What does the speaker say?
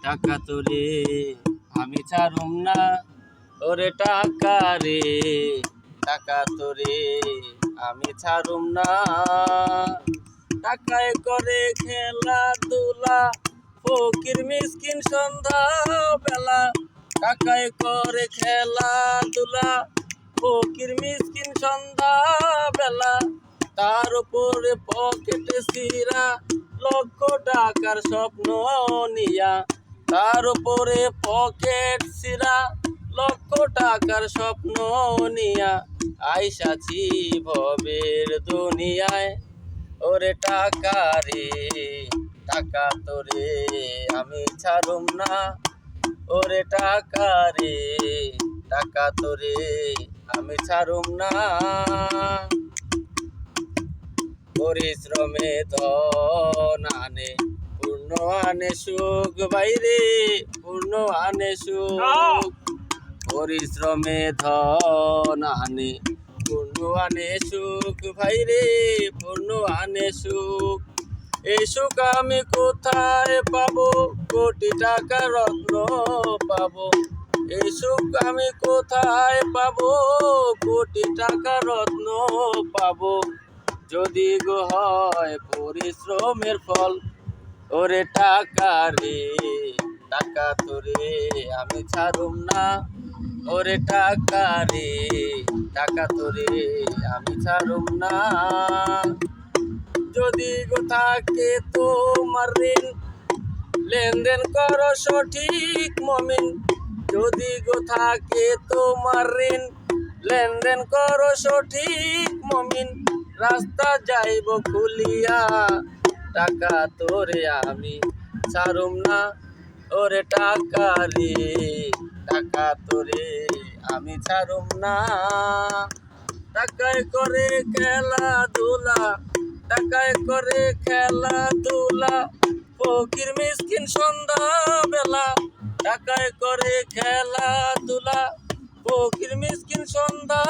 টাকা তোরে আমি ছাড়ুম না, ওরে টাকা রে টাকা তোরে আমি ছাড়ুম না। টাকায় করে খেলাধুলা ফকির মিসকিন সন্ধ্যা বেলা, টাকায় করে খেলাধুলা ফকির মিসকিন সন্ধ্যা বেলা। তার উপরে পকেটে সিরা লক্ষ টাকার স্বপ্ন নিয়া, তার উপরে পকেট সিরা লক্ষ টাকার স্বপ্ন নিয়া আইসাছি ভবের দুনিয়ায়। ওরে টাকা রে টাকা তোরে আমি ছাড়ুম না, ওরে টাকা রে টাকা তোরে আমি ছাড়ুম না। পরিশ্রমে ধন আনে পূর্ণ আনে সুখ, বাইরে পূর্ণ আনে সুখ। পরিশ্রমে ধন আনে পূর্ণ আনে সুখ, ভাইরে পূর্ণ আনে সুখ। এই সুখ আমি কোথায় পাবো, কোটি টাকা রত্ন পাবো। এই সুখ আমি কোথায় পাবো, কোটি টাকা রত্ন পাবো। যদি গো হয় পরিশ্রমের ফল, ওরে টাকা রে টাকা তোরে আমি ছাড়ুম না, ওরে টাকা রে টাকা তোরে আমি ছাড়ুম না। যদি গো থাকে তোমার ঋণ, লেনদেন করো সঠিক মমিন। যদি গো থাকে তোমার ঋণ, লেনদেন করো সঠিক মমিন। রাস্তা যাইব খুলিয়া, টাকা তোরে আমি ছাড়ুম না, ওরে টাকা রে টাকা তোরে আমি ছাড়ুম না। টাকায় করে খেলাধুলা, টাকায় করে খেলাধুলা ফকির মিসকিন সন্ধ্যা বেলা। টাকায় করে খেলাধুলা ফকির মিসকিন সন্ধ্যা